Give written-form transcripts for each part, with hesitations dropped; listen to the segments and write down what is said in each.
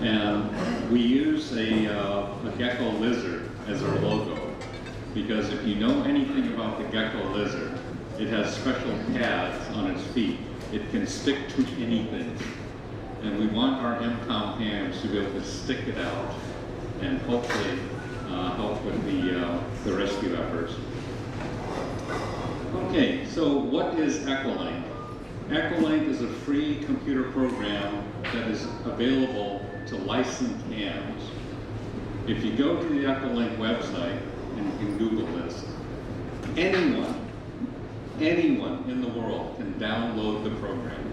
And we use a gecko lizard as our logo, because if you know anything about the gecko lizard, it has special pads on its feet. It can stick to anything. And we want our MCOM hams to be able to stick it out and hopefully help with the rescue efforts. Okay, so what is Echolink? Echolink is a free computer program that is available to licensed hams. If you go to the Echolink website, and you can Google this, anyone in the world can download the program.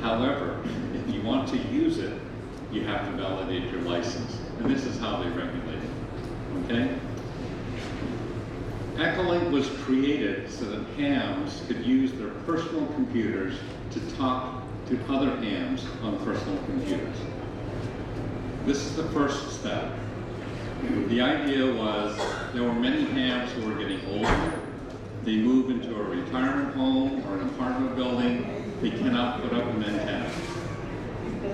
However, if you want to use it, you have to validate your license. And this is how they regulate it, okay? Echolink was created so that hams could use their personal computers to talk to other hams on personal computers. This is the first step. The idea was there were many hams who were getting older. They move into a retirement home or an apartment building. They cannot put up an antenna.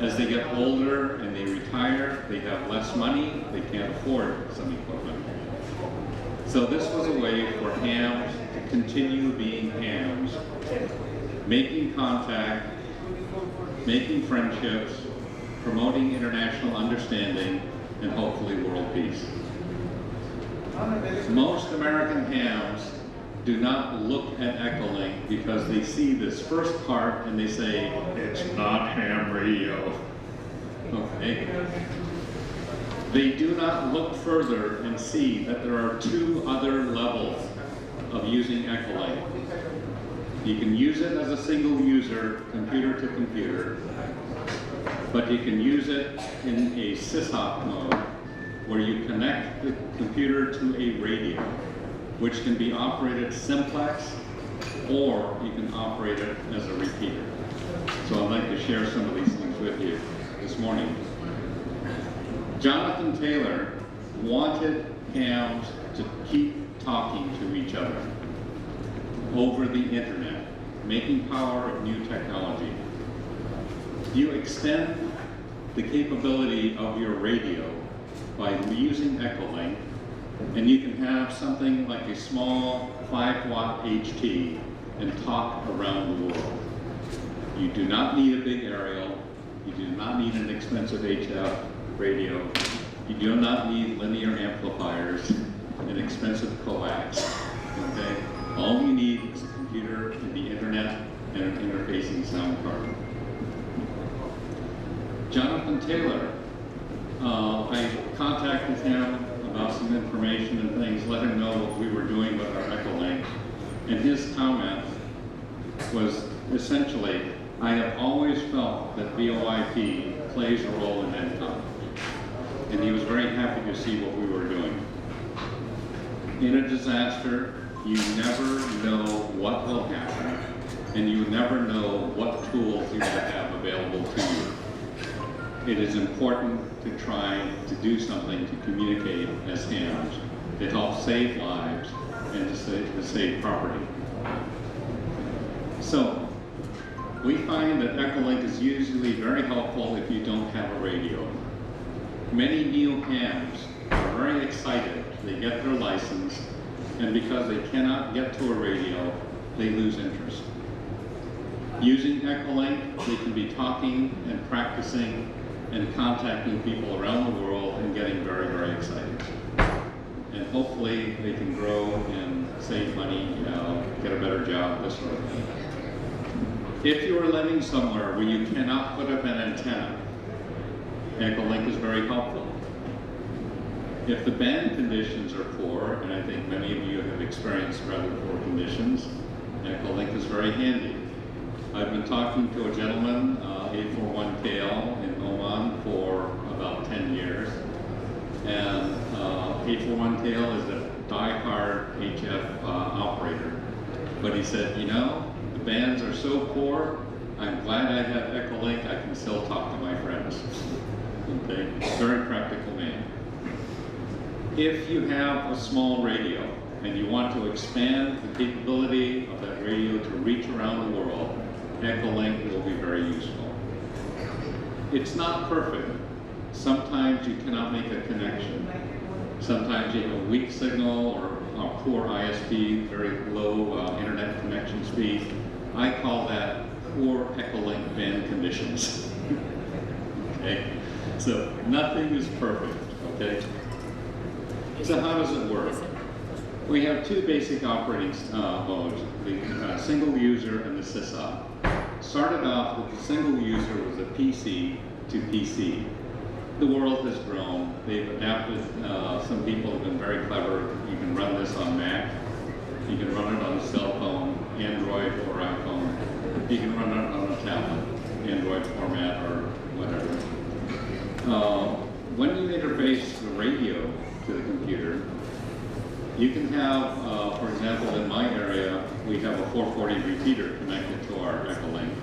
As they get older and they retire, they have less money. They can't afford some equipment. So this was a way for hams to continue being hams, making contact, making friendships, promoting international understanding, and hopefully world peace. Most American hams do not look at Echolink because they see this first part and they say, it's not ham radio. Okay? They do not look further and see that there are two other levels of using Echolink. You can use it as a single user, computer to computer, but you can use it in a SysOp mode where you connect the computer to a radio, which can be operated simplex, or you can operate it as a repeater. So I'd like to share some of these things with you this morning. Jonathan Taylor wanted hams to keep talking to each other over the internet, making power of new technology. You extend the capability of your radio by using Echolink, and you can have something like a small 5-watt HT and talk around the world. You do not need a big aerial. You do not need an expensive HF radio. You do not need linear amplifiers and expensive coax. Okay? All you need is a computer and the internet and an interfacing sound card. Jonathan Taylor, I contacted him about some information and things, let him know what we were doing with our Echolink, and his comment was essentially, I have always felt that VoIP plays a role in MCOM, and he was very happy to see what we were doing. In a disaster, you never know what will happen, and you never know what tools you will have available to you. It is important to try to do something to communicate as hams, to help save lives and to save property. So, we find that Echolink is usually very helpful if you don't have a radio. Many new hams are very excited. They get their license, and because they cannot get to a radio, they lose interest. Using Echolink, they can be talking and practicing and contacting people around the world and getting very, very excited. And hopefully they can grow and save money, get a better job, this sort of thing. If you are living somewhere where you cannot put up an antenna, Echolink is very helpful. If the band conditions are poor, and I think many of you have experienced rather poor conditions, Echolink is very handy. I've been talking to a gentleman, 841KL in Oman for about 10 years. And 841KL is a die-hard HF operator. But he said, you know, the bands are so poor, I'm glad I have Echolink, I can still talk to my friends. Okay, very practical man. If you have a small radio and you want to expand the capability of that radio to reach around the world, Echolink will be very useful. It's not perfect. Sometimes you cannot make a connection. Sometimes you have a weak signal or a poor ISP, very low internet connection speed. I call that poor Echolink band conditions. Okay? So nothing is perfect, okay? So how does it work? We have two basic operating modes, the single user and the sysop. Started off with the single user was a PC to PC. The world has grown. They've adapted. Some people have been very clever. You can run this on Mac. You can run it on a cell phone, Android or iPhone. You can run it on a tablet, Android format or whatever. When you interface the radio to the computer, you can have, for example, in my area, we have a 440 repeater connected to our Echolink.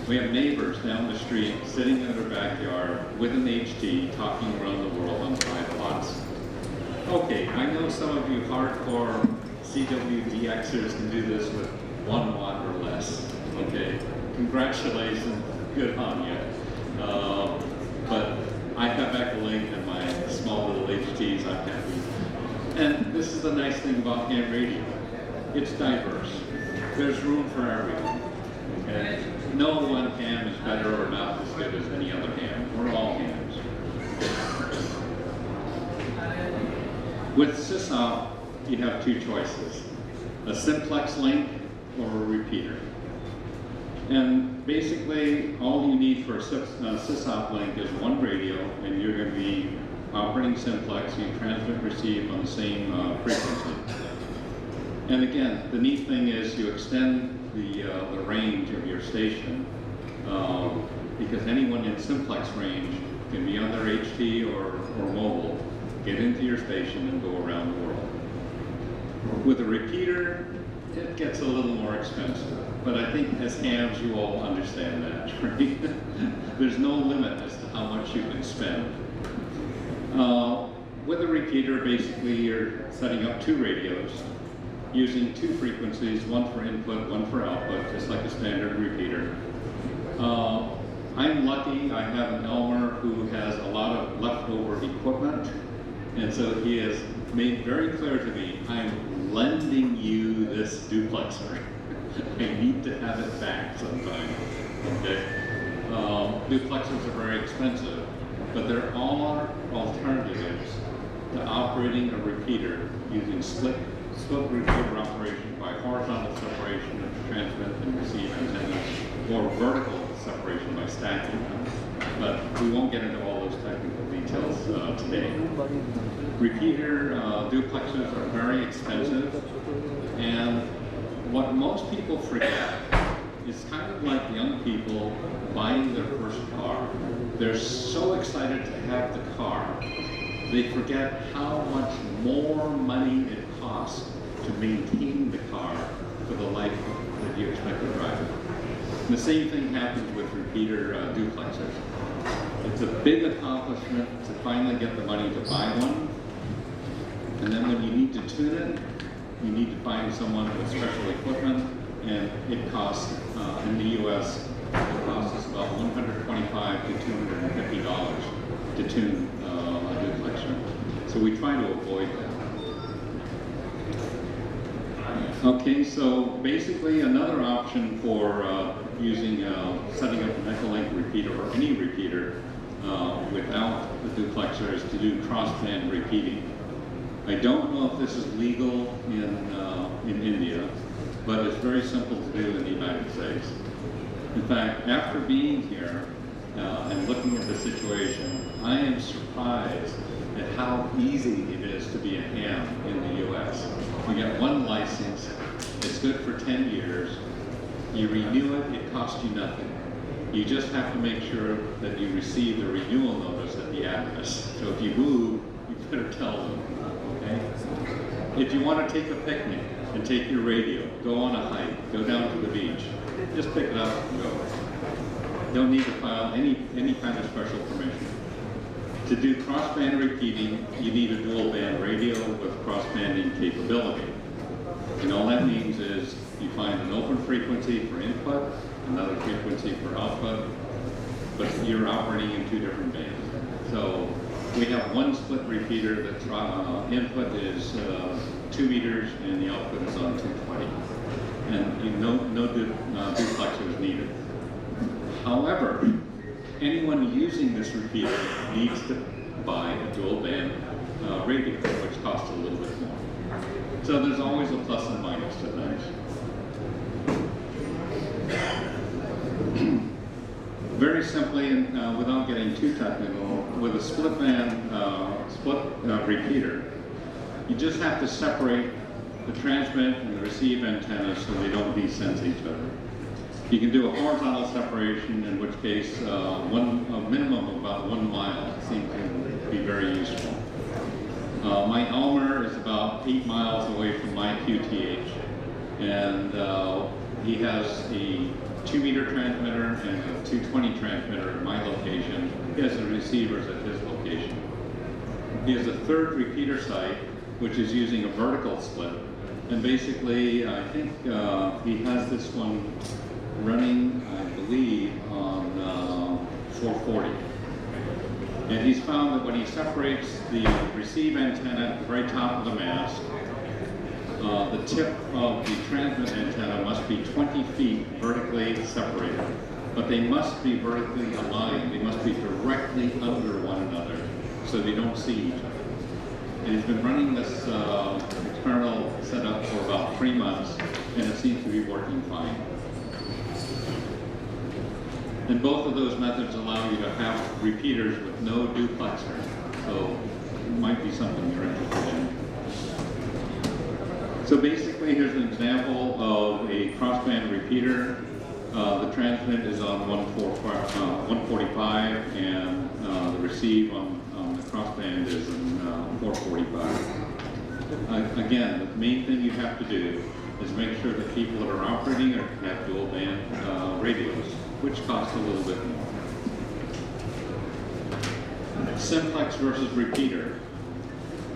We have neighbors down the street sitting in their backyard with an HT talking around the world on 5 watts. Okay, I know some of you hardcore CWDXers can do this with 1 watt or less. Okay, congratulations, good on you. But I have Echolink and my small little HTs, I'm happy. And this is the nice thing about ham radio. It's diverse. There's room for everyone. Okay? No one ham is better or not as good as any other ham. We're all hams. With sysop, you have two choices. A simplex link or a repeater. And basically, all you need for a sysop link is one radio, and you're going to be operating simplex. You transmit, receive on the same frequency. And again, the neat thing is you extend the range of your station because anyone in simplex range can be on their HT or mobile, get into your station and go around the world. With a repeater, it gets a little more expensive, but I think as hams you all understand that, right? There's no limit as to how much you can spend. With a repeater, basically you're setting up two radios using two frequencies, one for input, one for output, just like a standard repeater. I'm lucky, I have an Elmer who has a lot of leftover equipment, and so he has made very clear to me, I'm lending you this duplexer. I need to have it back sometime, okay? Duplexers are very expensive, but there are alternatives to operating a repeater using split repeater operation by horizontal separation of transmit and receive antennas, or vertical separation by stacking them. But we won't get into all those technical details today. Repeater duplexers are very expensive, and what most people forget is kind of like young people buying their first car. They're so excited to have the car, they forget how much more money it costs to maintain the car for the life that you expect to drive it. And the same thing happens with repeater duplexers. It's a big accomplishment to finally get the money to buy one, and then when you need to tune it, you need to find someone with special equipment, and it costs, in the US, it costs us about $125 to $250 to tune a duplexer. So we try to avoid that. Okay, so basically another option for using, setting up an Echolink repeater or any repeater without the duplexer is to do crossband repeating. I don't know if this is legal in India, but it's very simple to do in the United States. In fact, after being here and looking at the situation, I am surprised at how easy it is to be a ham in the US. You get one license, it's good for 10 years, you renew it, it costs you nothing. You just have to make sure that you receive the renewal notice at the address. So if you move, you better tell them, okay? If you want to take a picnic and take your radio, go on a hike, go down to the beach, just pick it up and go. Don't need to file any kind of special permission. To do crossband repeating, you need a dual band radio with crossbanding capability. And all that means is you find an open frequency for input, another frequency for output, but you're operating in two different bands. So we have one split repeater that's input is 2 meters and the output is on 220. And no duplexers needed. However, anyone using this repeater needs to buy a dual band radio, which costs a little bit more. So there's always a plus and minus to things. Very simply, and without getting too technical, with a split band repeater, you just have to separate the transmit and the receive antennas so they don't desense each other. You can do a horizontal separation, in which case a minimum of about 1 mile seems to be very useful. My Elmer is about 8 miles away from my QTH, and he has a 2-meter transmitter and a 220 transmitter at my location. He has the receivers at his location. He has a third repeater site, which is using a vertical split. And basically, I think he has this one running, I believe, on 440. And he's found that when he separates the receive antenna at the very top of the mast, the tip of the transmit antenna must be 20 feet vertically separated. But they must be vertically aligned. They must be directly under one another so they don't see each other. And he's been running this external setup for about 3 months, and it seems to be working fine. And both of those methods allow you to have repeaters with no duplexer, so it might be something you're interested in. So basically, here's an example of a crossband repeater. The transmit is on 145, and the receive on the crossband is in 445. Again, the main thing you have to do is make sure that people that are operating have dual band radios, which cost a little bit more. Simplex versus repeater.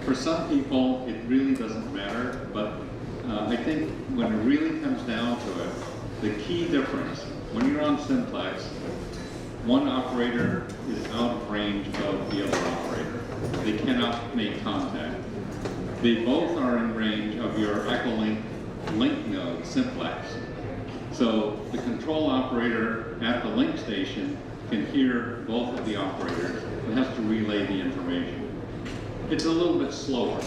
For some people, it really doesn't matter, but I think when it really comes down to it, the key difference, when you're on simplex, one operator is out of range of the other operator. They cannot make contact. They both are in range of your Echolink link node, simplex. So the control operator at the link station can hear both of the operators and has to relay the information. It's a little bit slower,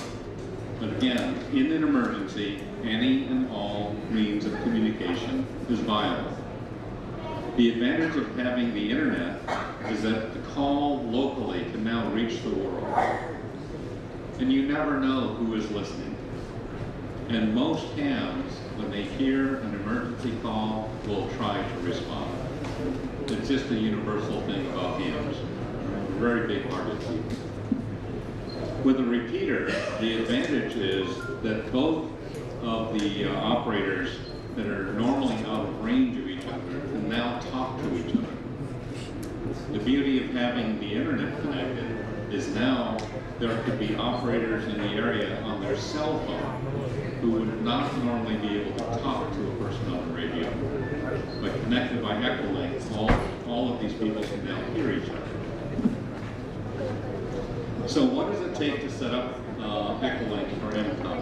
but again, in an emergency, any and all means of communication is viable. The advantage of having the internet is that the call locally can now reach the world. And you never know who is listening. And most hams, when they hear an emergency call, will try to respond. It's just a universal thing about hams. Very big-hearted people. With a repeater, the advantage is that both of the operators that are normally out of range of each other can now talk to each other. The beauty of having the internet connected is now there could be operators in the area on their cell phone who would not normally be able to talk to a person on the radio. But connected by Echolink, all of these people can now hear each other. So what does it take to set up Echolink for MCOM?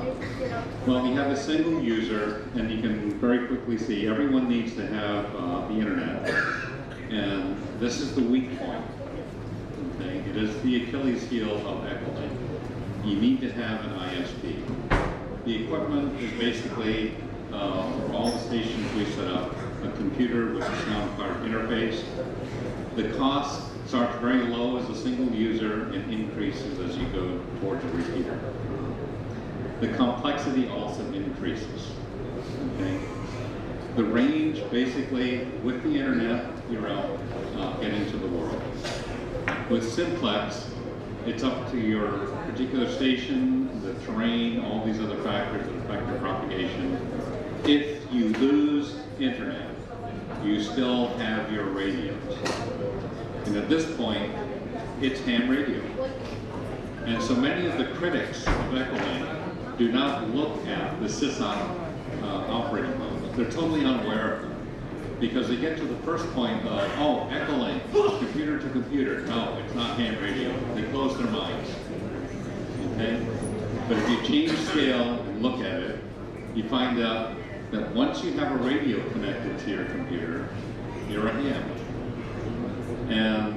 Well, you have a single user, and you can very quickly see everyone needs to have the internet. And this is the weak point. Okay? It is the Achilles heel of Echolink. You need to have an ISP. The equipment is basically, for all the stations we set up, a computer with a sound card interface. The cost starts very low as a single user and increases as you go towards a repeater. The complexity also increases. Okay? The range, basically, with the internet, you're out getting to the world. With simplex, it's up to your particular station, the terrain, all these other factors that affect your propagation. If you lose internet, you still have your radios. And at this point, it's ham radio. And so many of the critics of Echolink do not look at the sysop operating modes. They're totally unaware of them. because they get to the first point of, oh, Echolink, computer to computer. No, it's not ham radio. They close their minds. Okay? But if you change scale and look at it, you find out that once you have a radio connected to your computer, you're a ham. And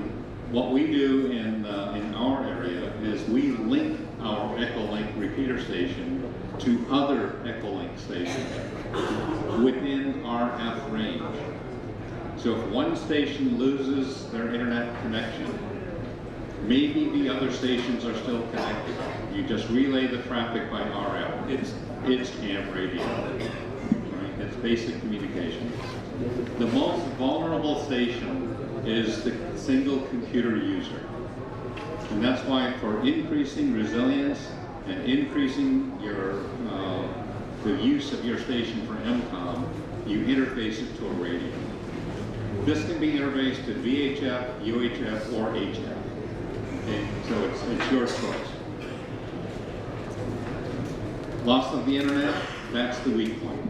what we do in our area is we link our Echolink repeater station to other Echolink stations within RF range. So if one station loses their internet connection, maybe the other stations are still connected. You just relay the traffic by RF. It's ham radio. Right? It's basic communication. The most vulnerable station is the single computer user. And that's why for increasing resilience and increasing your the use of your station for MCOM, you interface it to a radio. This can be interfaced to VHF, UHF, or HF. Okay? So it's your choice. Loss of the internet, that's the weak point.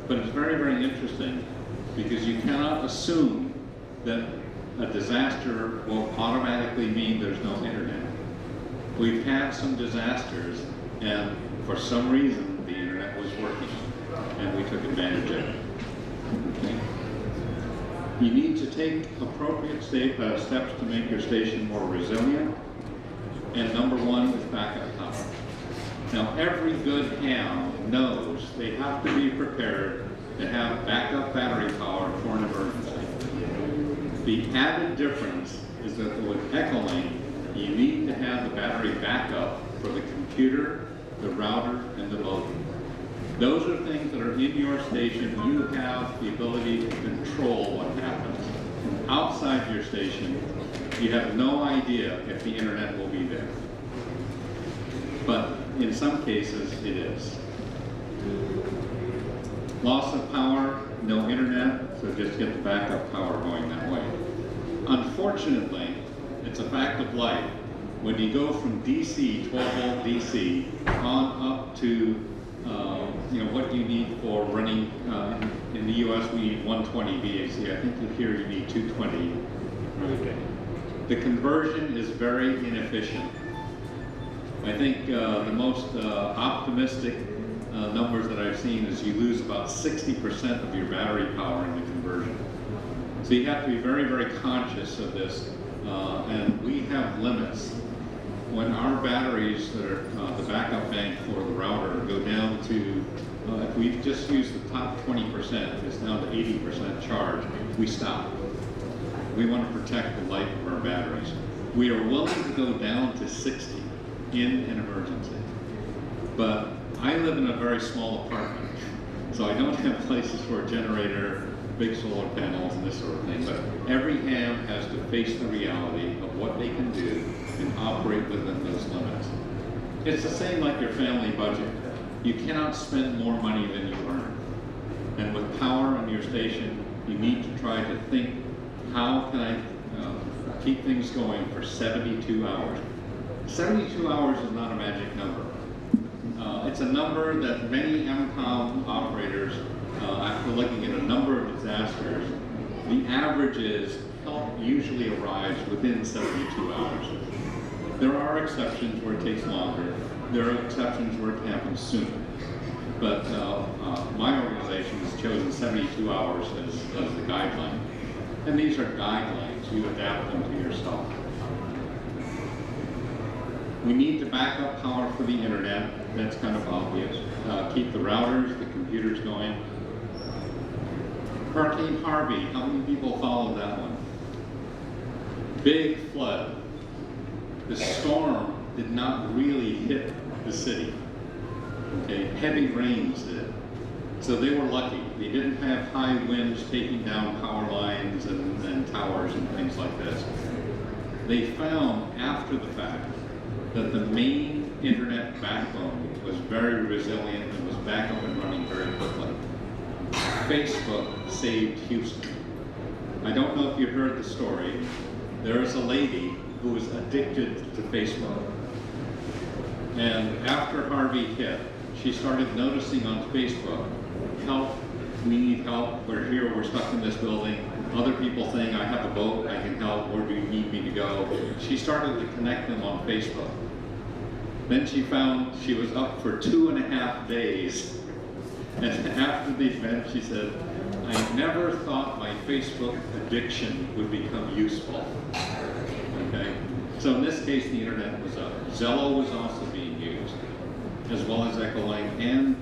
But it's very, very interesting because you cannot assume that a disaster will automatically mean there's no internet. We've had some disasters, and for some reason the internet was working, and we took advantage of it. Okay? You need to take appropriate steps to make your station more resilient, and number one is backup power. Now, every good ham knows they have to be prepared to have backup battery power for an emergency. The added difference is that with Echolink, you need to have the battery backup for the computer, the router, and the modem. Those are things that are in your station. You have the ability to control what happens. Outside your station, you have no idea if the internet will be there. But in some cases, it is. Loss of power, no internet, so just get the backup power going that way. Unfortunately, it's a fact of life. When you go from DC, 12-volt DC, on up to what you need for running, in the US we need 120 VAC. I think here you need 220. Okay. The conversion is very inefficient. I think the most optimistic numbers that I've seen is you lose about 60% of your battery power in the conversion. So you have to be very, very conscious of this, and we have limits. When our batteries that are the backup bank for the router go down to, if we just use the top 20%, it's down to 80% charge, we stop. We want to protect the life of our batteries. We are willing to go down to 60 in an emergency. But I live in a very small apartment, so I don't have places for a generator, big solar panels, and this sort of thing. But every ham has to face the reality of what they can do and operate within those limits. It's the same like your family budget. You cannot spend more money than you earn. And with power on your station, you need to try to think, how can I keep things going for 72 hours? 72 hours is not a magic number. It's a number that many MCOM operators, after looking at a number of disasters, the average is help usually arrives within 72 hours. There are exceptions where it takes longer. There are exceptions where it happens sooner. But my organization has chosen 72 hours as the guideline. And these are guidelines. You adapt them to yourself. We need to back up power for the internet. That's kind of obvious. Keep the routers, the computers going. Hurricane Harvey, how many people followed that one? Big flood. The storm did not really hit the city. Okay, heavy rains did. So they were lucky. They didn't have high winds taking down power lines and towers and things like this. They found after the fact that the main internet backbone was very resilient and was back up and running very quickly. Facebook saved Houston. I don't know if you heard the story. There is a lady who was addicted to Facebook. And after Harvey hit, she started noticing on Facebook health we need help, we're here, we're stuck in this building. Other people saying, I have a boat, I can help, where do you need me to go? She started to connect them on Facebook. Then she found she was up for 2.5 days. And after the event, she said, I never thought my Facebook addiction would become useful. Okay? So in this case, the internet was up. Zello was also being used, as well as Echolink and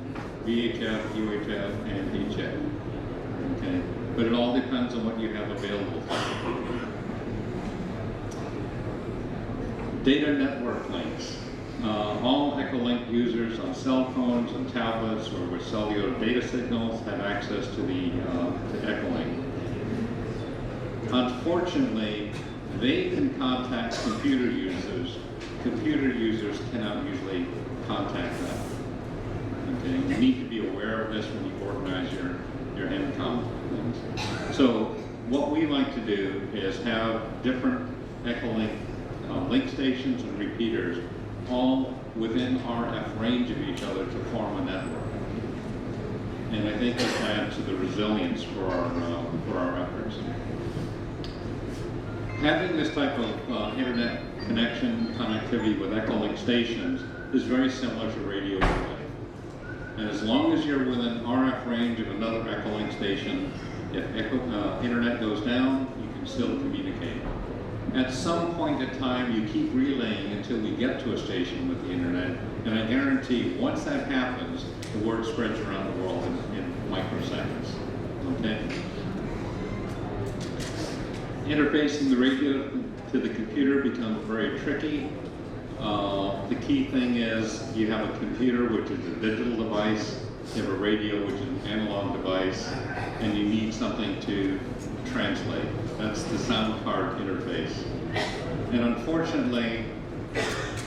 VHF, UHF, and HF. Okay? But it all depends on what you have available. Data network links. All Echolink users on cell phones and tablets or with cellular data signals have access to the to Echolink. Unfortunately, they can contact computer users. Computer users cannot usually contact them. Okay, you need to be aware of this when you organize your Encom things. So what we like to do is have different Echolink link stations and repeaters all within RF range of each other to form a network. And I think this adds to the resilience for our efforts. Having this type of internet connection, connectivity with Echolink stations is very similar to radio relay. And as long as you're within RF range of another Echolink station, if internet goes down, you can still communicate. At some point in time, you keep relaying until you get to a station with the internet, and I guarantee once that happens, the word spreads around the world in microseconds. Okay? Interfacing the radio to the computer becomes very tricky. The key thing is you have a computer, which is a digital device, you have a radio, which is an analog device, and you need something to translate. That's the sound card interface. And unfortunately,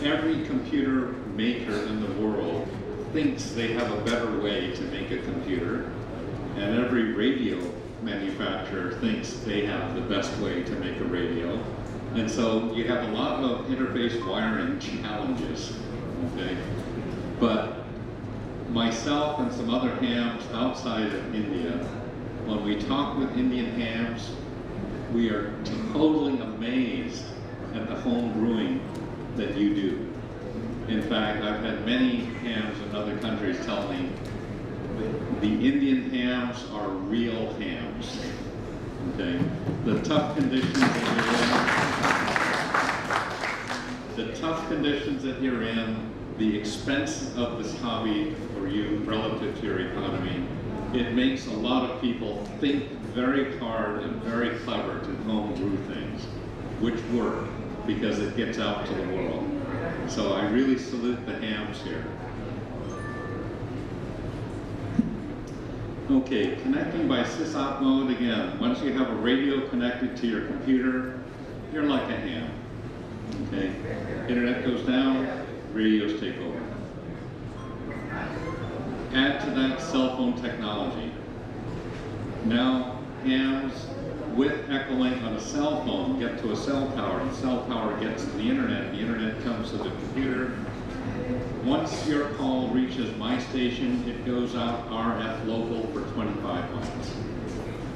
every computer maker in the world thinks they have a better way to make a computer, and every radio manufacturer thinks they have the best way to make a radio. And so you have a lot of interface wiring challenges, okay? But myself and some other hams outside of India, when we talk with Indian hams, we are totally amazed at the home brewing that you do. In fact, I've had many hams in other countries tell me the Indian hams are real hams. Okay, the tough conditions that you're in, the expense of this hobby for you relative to your economy, it makes a lot of people think very hard and very clever to home brew things, which work because it gets out to the world. So I really salute the hams here. Okay, connecting by sysop mode again. Once you have a radio connected to your computer, you're like a ham. Okay, internet goes down, radios take over. Add to that cell phone technology. Now, hams with Echolink on a cell phone get to a cell tower, the cell tower gets to the internet comes to the computer. Once your call reaches my station, it goes out RF local for 25 miles.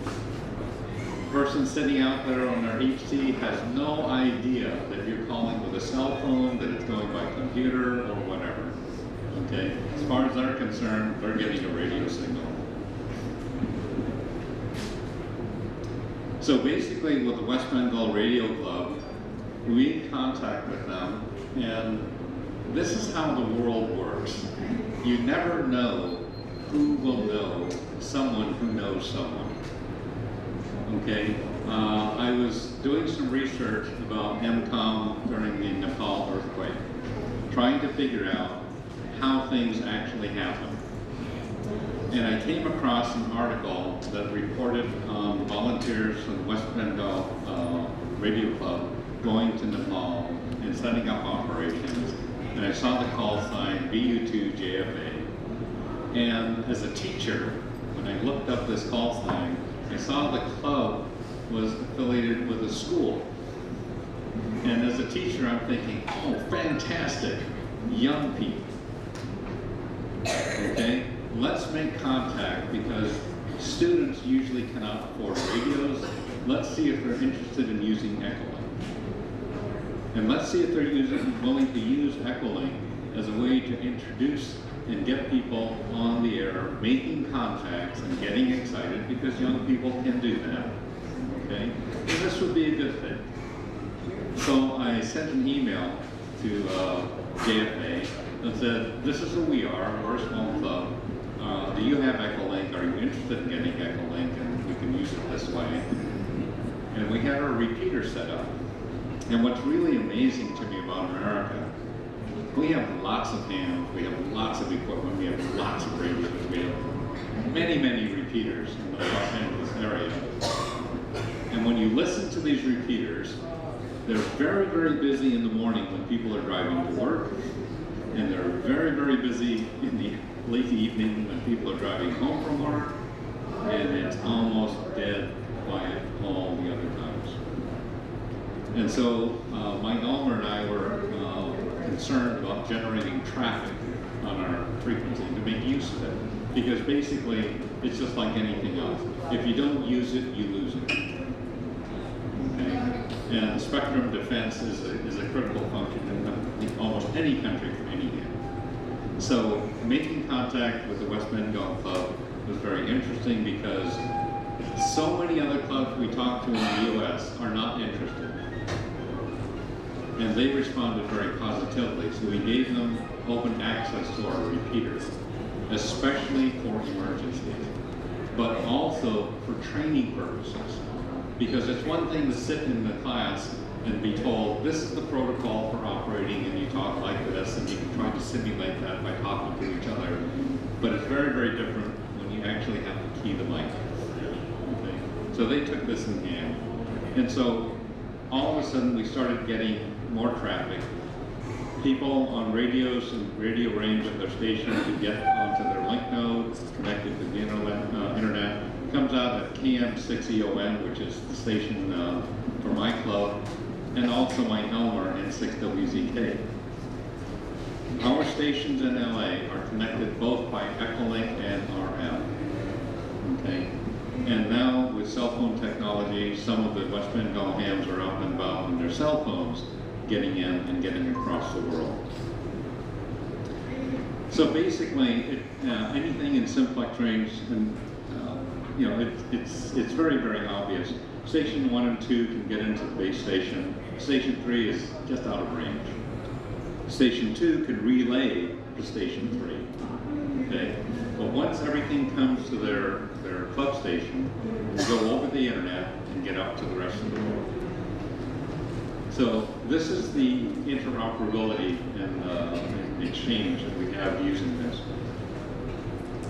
The person sitting out there on their HT has no idea that you're calling with a cell phone, that it's going by computer or whatever. Okay? As far as they're concerned, they're getting a radio signal. So basically with the West Bengal Radio Club, we in contact with them, and this is how the world works. You never know who will know someone who knows someone. Okay? I was doing some research about MCOM during the Nepal earthquake, trying to figure out how things actually happen. And I came across an article that reported volunteers from the West Bengal Radio Club going to Nepal and setting up operations. And I saw the call sign BU2JFA. And as a teacher, when I looked up this call sign, I saw the club was affiliated with a school. And as a teacher, I'm thinking, oh, fantastic, young people. Okay, let's make contact, because Students usually cannot afford radios. Let's see if they're interested in using Echolink. And let's see if they're willing to use Echolink as a way to introduce and get people on the air, making contacts and getting excited, because young people can do that. Okay? And this would be a good thing. So I sent an email to JFA and said, this is who we are, we're a small club. Do you have Echolink? Are you interested in getting Echolink? And we can use it this way. And we had our repeater set up. And what's really amazing to me about America, we have lots of hams, we have lots of equipment, we have lots of radios, we have many, many repeaters in the Los Angeles area. And when you listen to these repeaters, they're very, very busy in the morning when people are driving to work, and they're very, very busy in the late evening when people are driving home from work, and it's almost dead quiet all the other times. And so Mike Ulmer and I were concerned about generating traffic on our frequency to make use of it, because basically it's just like anything else. If you don't use it, you lose it. Okay? And spectrum defense is a critical function in almost any country for any hand. So making contact with the West Bend Golf Club was very interesting, because so many other clubs we talk to in the U.S. are not interested. And they responded very positively, so we gave them open access to our repeaters, especially for emergencies, but also for training purposes. Because it's one thing to sit in the class and be told, this is the protocol for operating, and you talk like this, and you can try to simulate that by talking to each other. But it's very, very different when you actually have to key the mic. Okay? So they took this in hand. And so all of a sudden we started getting more traffic. People on radios and radio range of their station could get onto their link node, connected to the internet. Comes out at KM6EON, which is the station for my club, and also my Elmer and 6WZK. Our stations in LA are connected both by Echolink and RF. Okay? And now with cell phone technology, some of the West Bend Gull hams are out and about on their cell phones, getting in and getting across the world. So basically, anything in simplex range, and it's very, very obvious. Station 1 and 2 can get into the base station. Station 3 is just out of range. Station 2 can relay to Station 3. Okay? But once everything comes to their club station, we go over the internet and get up to the rest of the world. So this is the interoperability and exchange that we have using this.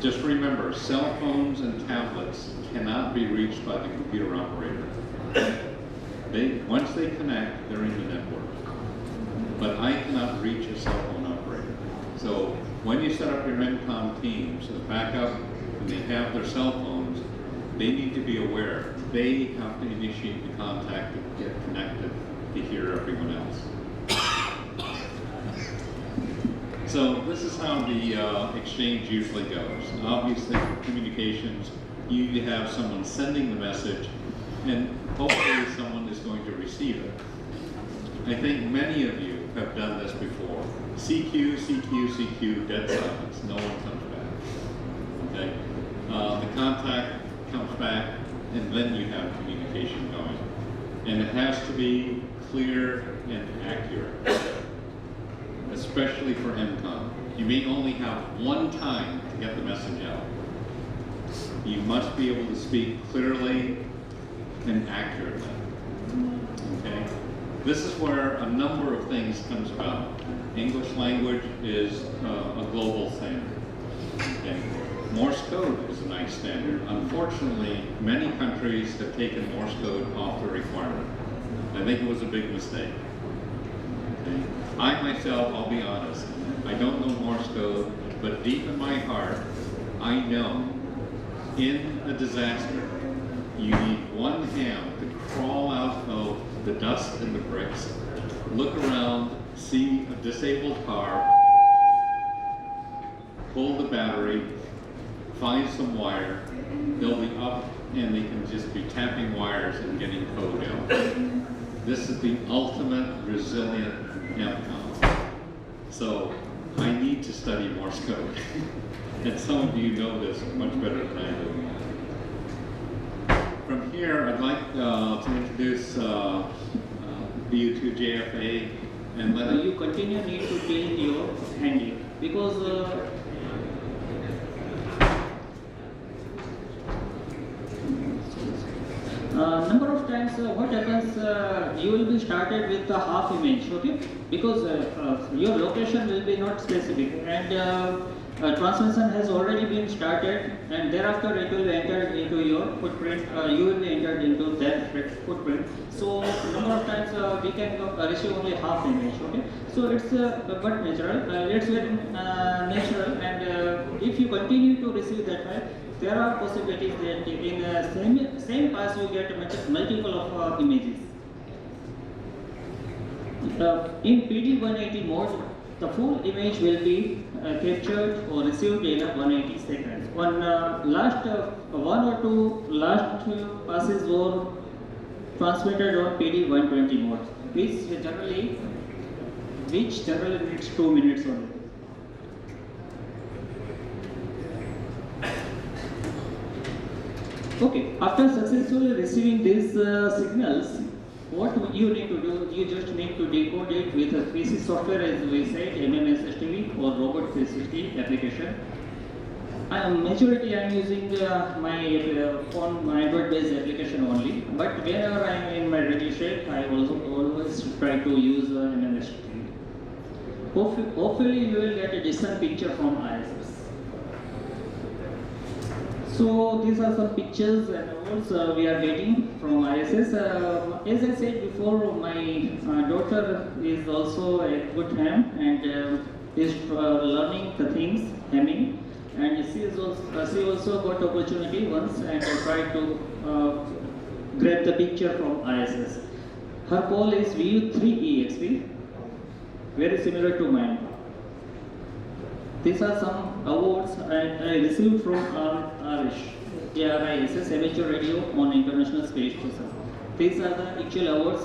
Just remember, cell phones and tablets cannot be reached by the computer operator. Once they connect, they're in the network. But I cannot reach a cell phone operator. So when you set up your ENCOM teams as backup, and they have their cell phones, they need to be aware they have to initiate the contact to get connected to hear everyone else. So this is how the exchange usually goes. Obviously, for communications, you have someone sending the message, and hopefully someone is going to receive it. I think many of you have done this before. CQ, CQ, CQ, dead silence. No one comes back. Okay? The contact comes back, and then you have communication going. And it has to be clear and accurate, especially for ENCOM. You may only have one time to get the message out. You must be able to speak clearly and accurately. Okay? This is where a number of things comes about. English language is a global standard. Okay? Morse code is a nice standard. Unfortunately, many countries have taken Morse code off the requirement. I think it was a big mistake. Okay? I myself, I'll be honest, I don't know Morse code, but deep in my heart, I know in a disaster, you need one ham to crawl out of the dust and the bricks, look around, see a disabled car, pull the battery, find some wire, they'll be up and they can just be tapping wires and getting code out. This is the ultimate resilient MCOM. So I need to study Morse code. And some of you know this much better than I do. From here, I'd like to introduce BU2JFA and let you continue need to change your handle because number of times what happens, you will be started with a half image, okay, because your location will be not specific and transmission has already been started and thereafter it will be entered into your footprint, you will be entered into that footprint. So number of times we can receive only half image, okay. So it's but natural, it's very natural, and if you continue to receive that file, there are possibilities that in same pass you get multiple of images. In PD180 mode, the full image will be captured or received in 180 seconds. One one or two last passes were transmitted on PD120 mode, which generally needs 2 minutes only. Okay, after successfully receiving these signals, what you need to do, you just need to decode it with a PC software, as we said, SSTV or Robot 360 application. Majority I am using my phone, my Android-based application only. But whenever I am in my radio shack, I also always try to use SSTV. Hopefully, you will get a decent picture from ISS. So these are some pictures and awards we are getting from ISS. As I said before, my daughter is also a good ham and is learning the things, hamming, and she also got opportunity once and tried to grab the picture from ISS. Her call is VU3EXP, very similar to mine. These are some awards I received from RISS, Amateur Radio on International Space Station. These are the actual awards.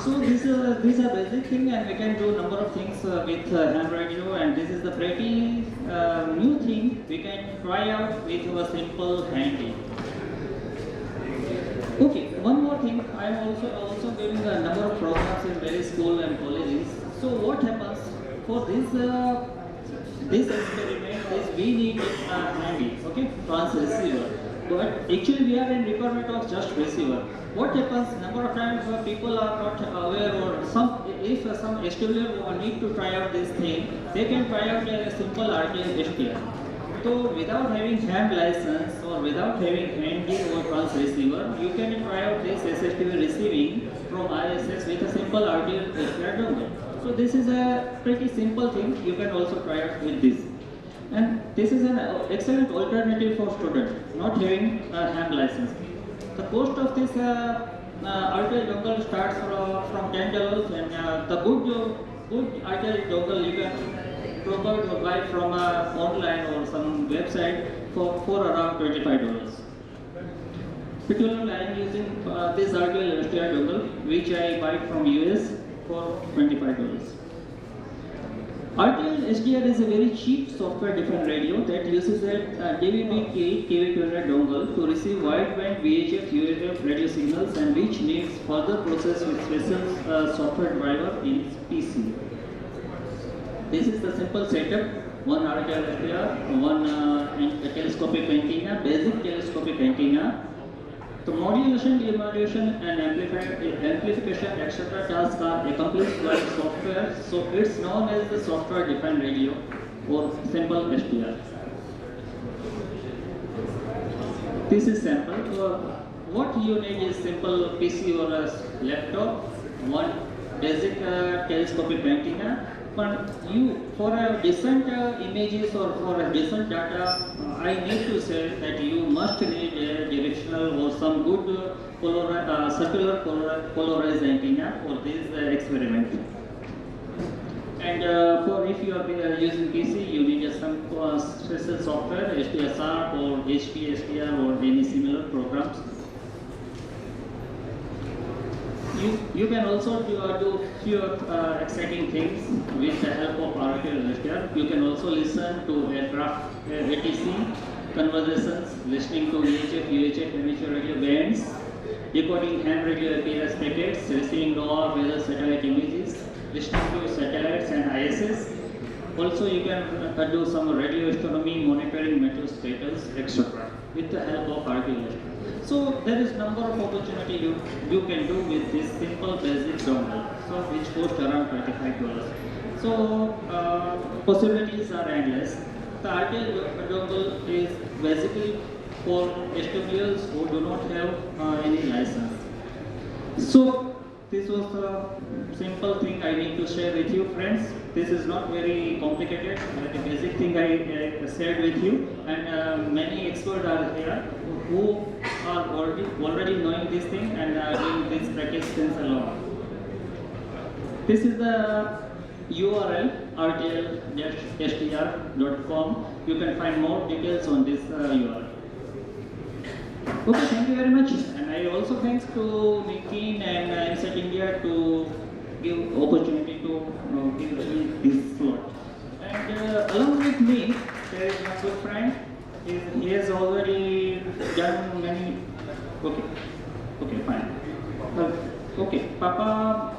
So these are basic things, and we can do number of things with ham radio, and this is the pretty new thing we can try out with our simple handy. Okay, one more thing, I am also giving a number of programs in various schools and colleges. So what happens for this experiment is we need a handy, okay, trans receiver. But actually we are in requirement of just receiver. What happens, number of times people are not aware, or if some STW need to try out this thing, they can try out a simple RTL STL. So without having ham license or without having handy or trans receiver, you can try out this SSTV receiving from ISS with a simple RTL STL dongle. So this is a pretty simple thing, you can also try out with this. And this is an excellent alternative for students not having a ham license. The cost of this RTL dongle starts from $10, and the good RTL dongle you can provide or buy from online or some website for around $25. Particularly I am using this RTL STL dongle which I buy from US for $25. RTL SDR is a very cheap software-defined radio that uses a DVB-K KV200 dongle to receive wideband VHF UHF radio signals, and which needs further process with special software driver in PC. This is the simple setup: one RTL SDR, one telescopic antenna, basic telescopic antenna. The modulation, demodulation, and amplification, etc. tasks are accomplished by software, so it's known as the software-defined radio or simple SDR. This is sample. What you need is simple PC or a laptop, one basic telescopic antenna, But you, for a decent images or for a decent data, I need to say that you must need a directional or some good circular polarized antenna for this experiment. And for if you are using PC, you need some special software, HDSR or HPSTR or any similar programs. You can also do few exciting things with the help of RTL SDR. You can also listen to aircraft ATC conversations, listening to VHF, UHF, amateur radio bands, decoding ham radio APS packets, receiving raw weather satellite images, listening to satellites and ISS. Also, you can do some radio astronomy, monitoring meteo status, etc. with the help of RTL SDR. So there is number of opportunity you can do with this simple basic dongle, so which costs around $25. So possibilities are endless. The RTL dongle is basically for SWLs who do not have any license. So this was the simple thing I need to share with you, friends. This is not very complicated, but a basic thing I shared with you, and many experts are here who are already knowing this thing and are doing this practice since a long. This is the URL rtl-str.com. You can find more details on this URL. Okay, thank you very much. And I also thanks to Nikin and Insight India to give opportunity to give me this slot. And along with me, there is my good friend. He has already done many. Okay, fine. Okay, Papa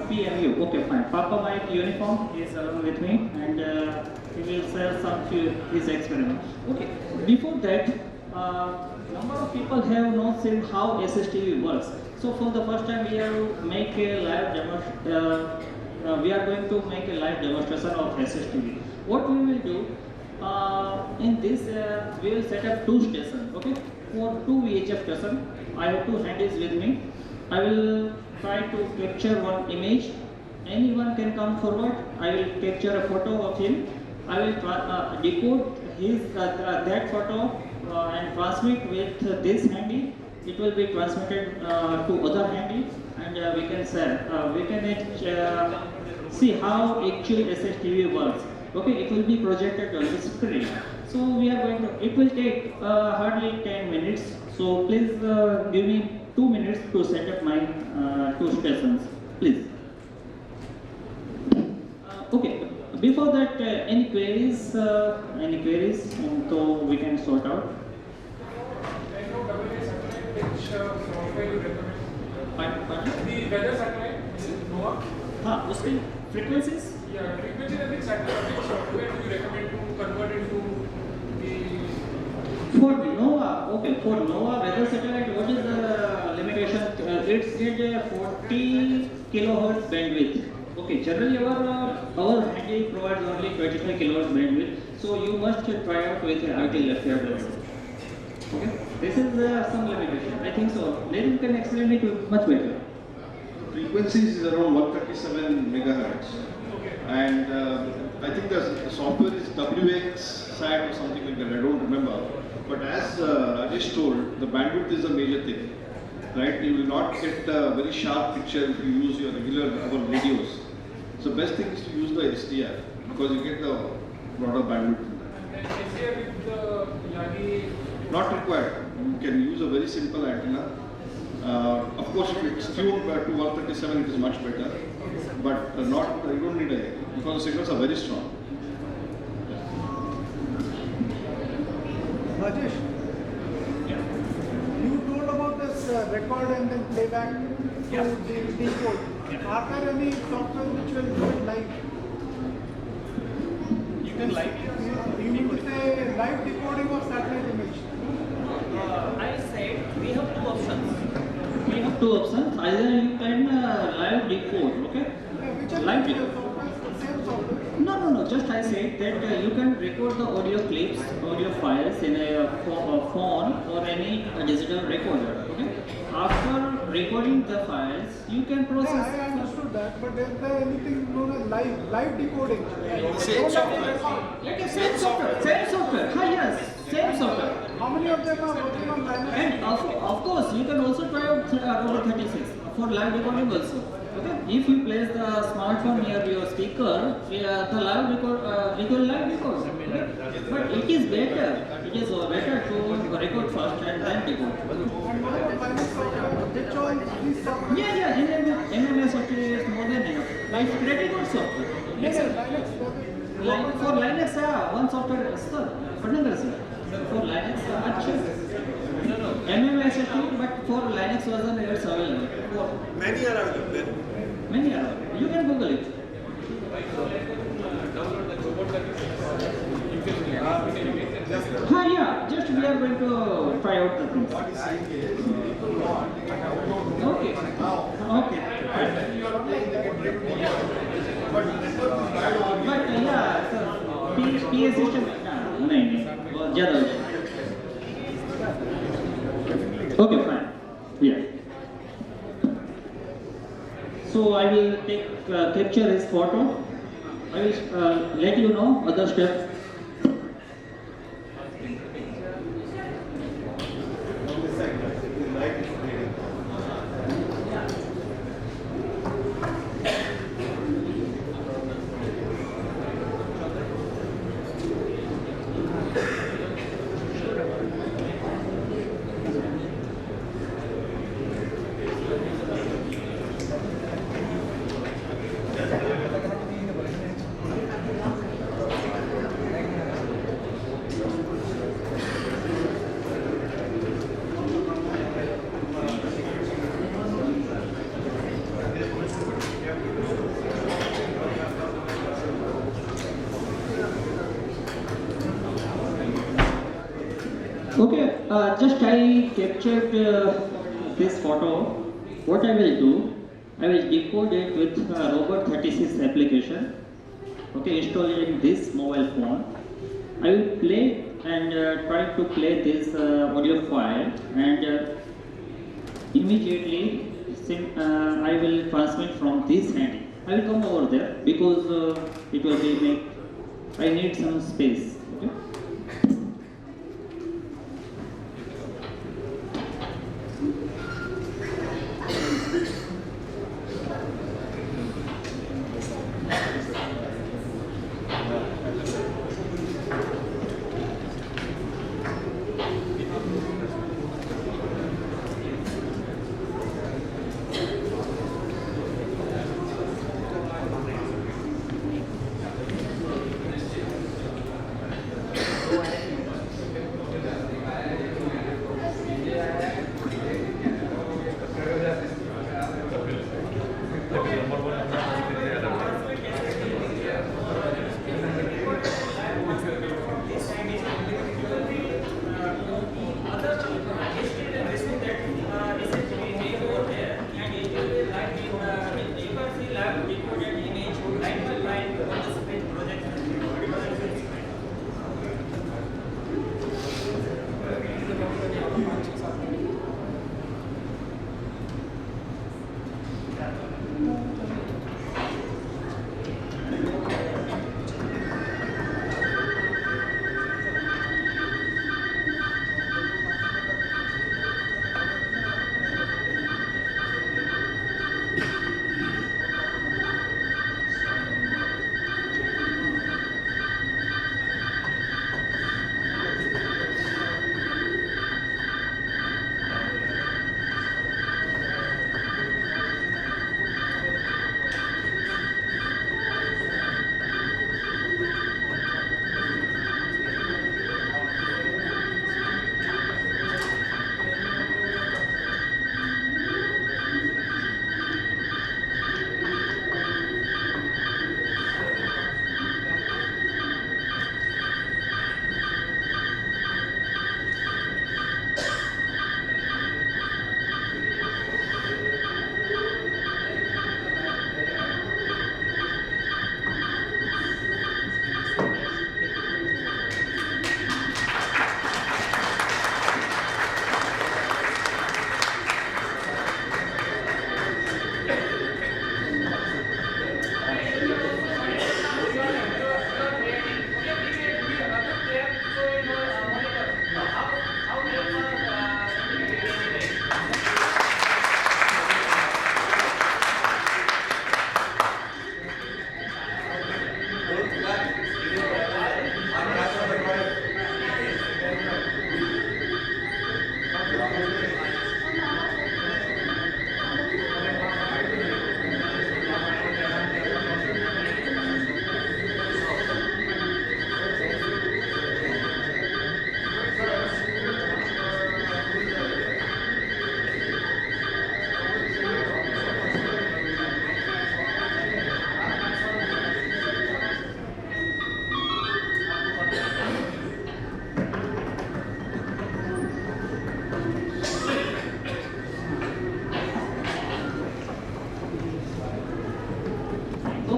PMU. Okay, fine. Papa Mike uniform is along with me, and he will share some few his experiments. Okay, before that. Number of people have not seen how SSTV works. So for the first time we have make a live we are going to make a live demonstration of SSTV. What we will do in this we will set up two stations. Okay, for two VHF stations. I have two handies with me. I will try to capture one image. Anyone can come forward. I will capture a photo of him. I will decode his that photo. And transmit with this handy. It will be transmitted to other handy, and we can share. We can see how actually SSTV works. Okay, it will be projected on the screen. So we are going to. It will take hardly 10 minutes. So please give me 2 minutes to set up my two stations, please. Okay. Before that, any queries? So we can sort out. Which software you recommend? Pardon? The weather satellite, NOAA? Mostly frequencies? Yeah, frequency and which satellite, which software do you recommend to convert into the... For NOAA, okay, for NOAA weather satellite, what is the limitation? It's get 40 kilohertz bandwidth. Okay, generally our handy provides only 25 kilohertz bandwidth, so you must try out with RTL FR. Okay, this is some limitation. I think so. Later can explain it much better. Frequencies is around 137 megahertz, and I think the software is WXSat or something like that. I don't remember. But as Rajesh told, the bandwidth is a major thing, right? You will not get a very sharp picture if you use your regular radios. So best thing is to use the SDR because you get the broader bandwidth. And SDR with the Yagi... Not required. You can use a very simple antenna. Of course, if it's tuned to 137, it is much better. But you don't need a, because the signals are very strong. Rajesh, you told about this record and then playback to the decode. Are there any software which will do it live? You can live. You would say live decoding of satellite image. I said we have two options. Either you can live decode, okay? Which are Live the decode. software? Same software. No. Just I said that you can record the audio clips, audio files in a phone or any digital recorder. Okay. After recording the files, you can process. Yeah, I understood that, but is there anything known as live decoding? Same software. Same software. Same software. Yes, same software. How many of them are working on Linux? And of course, you can also try out Robot 36 for live recording also. Okay? If you place the smartphone near your speaker, the live record live records. Okay? But it is better. It is better to record first and then decode. And what about Linux software? Which all these software? Yeah. MMS software is more than enough. Like pretty good software. Yes, Linux does it. Like for Linux, one software, sir. For Linux, MMS but for Linux version it's available. Many are available. Many are available. You can Google it. Yeah, just we are going to try out the things. Okay. But yeah, sir, PA system, नहीं, ज़्यादा हो जाएगा. Okay, fine. Yeah. So I will capture his photo. I will let you know other steps. Okay, just I captured this photo. What I will do, I will decode it with Robot 36 application. Okay, install it in this mobile phone. I will play and try to play this audio file, and immediately I will transmit from this hand. I will come over there because it will be I need some space. Okay.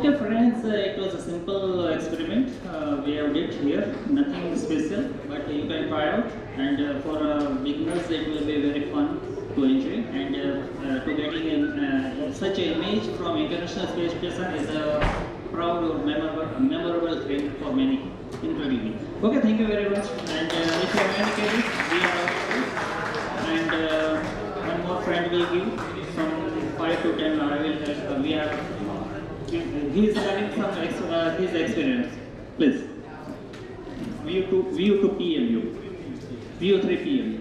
Okay friends, it was a simple experiment we have did here, nothing special, but you can try out, and for beginners it will be very fun to enjoy, and to getting such an image from International Space Station is a proud or memorable thing for many, including me. Okay, thank you very much, and if you have any queries, we are, and one more friend will give from 5 to 10, I will, we are, he is having some his experience. Please. VU2 PMU. VU3 PMU.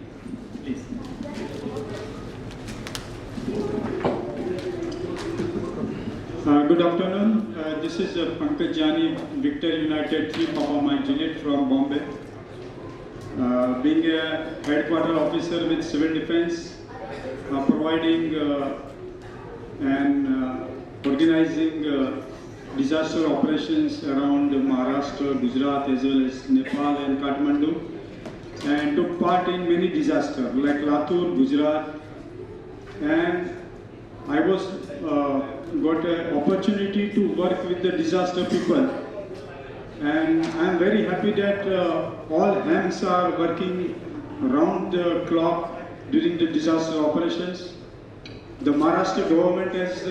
Please. Good afternoon. This is Pankaj Jani, Victor United 3 Papa Mike Juliet from Bombay. Being a headquarter officer with civil defense, providing and organizing disaster operations around Maharashtra, Gujarat as well as Nepal and Kathmandu, and took part in many disasters like Latur, Gujarat, and I was got an opportunity to work with the disaster people, and I am very happy that all hands are working round the clock during the disaster operations. The Maharashtra government has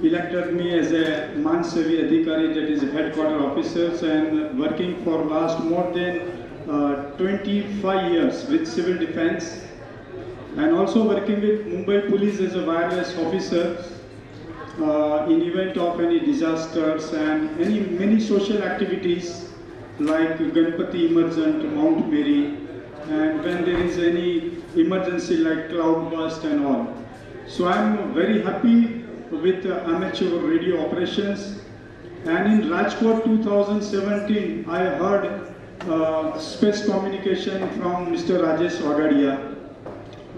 elected me as a Mansavi Adhikari, that is headquarter officers, and working for last more than 25 years with civil defense, and also working with Mumbai Police as a wireless officer in event of any disasters and many social activities like Ganpati Emergent, Mount Mary, and when there is any emergency like cloudburst and all. So I am very happy with amateur radio operations, and in Rajkot 2017 I heard space communication from Mr. Rajesh Vagadia,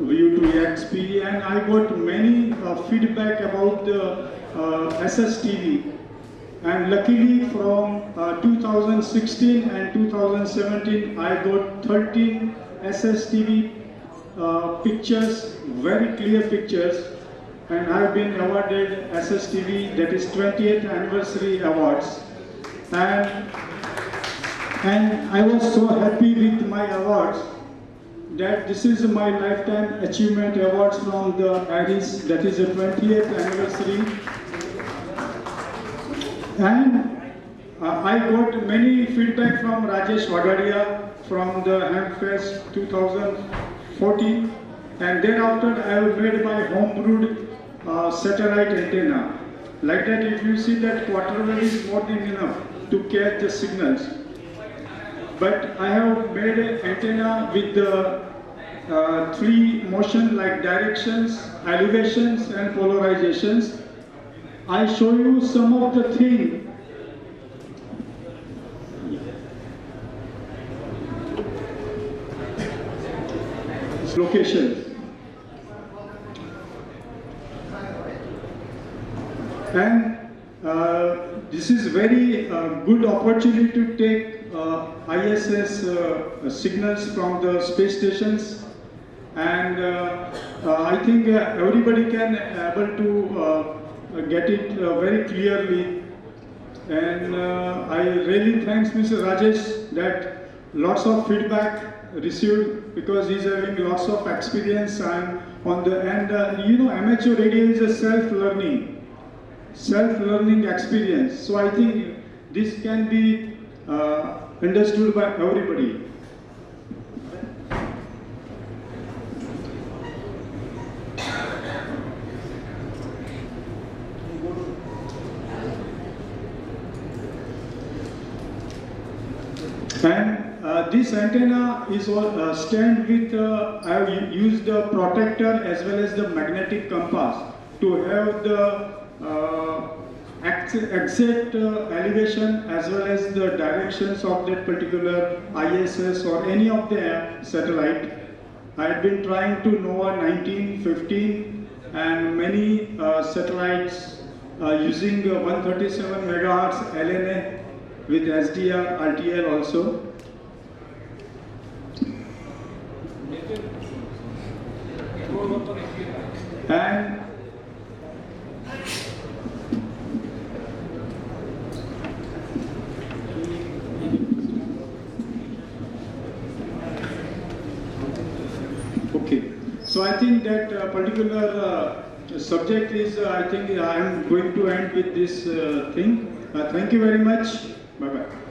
VU2XP, and I got many feedback about the SSTV, and luckily from 2016 and 2017 I got 13 SSTV pictures, very clear pictures, and I have been awarded SSTV, that is 20th anniversary awards, and I was so happy with my awards that this is my lifetime achievement awards from the ARIS, that is the 20th anniversary, and I got many feedback from Rajesh Vagadia from the Hamfest 2014, and thereafter I have made my home-brewed satellite antenna. Like that, if you see that quarter wave is more than enough to catch the signals. But I have made an antenna with the 3 motion like directions, elevations and polarizations. I show you some of the things. Locations. And this is very good opportunity to take ISS signals from the space stations, and I think everybody can able to get it very clearly, and I really thanks Mr. Rajesh that lots of feedback received because he's having lots of experience, and on the end you know, amateur radio is a self-learning experience, so I think this can be understood by everybody. And this antenna is stand with, I have used the protector as well as the magnetic compass to have the exact elevation as well as the directions of that particular ISS or any of the satellite. I have been trying to NOAA 1915 and many satellites using 137 megahertz LNA with SDR, RTL also. So I think that particular subject is, I think I am going to end with this thing. Thank you very much. Bye-bye.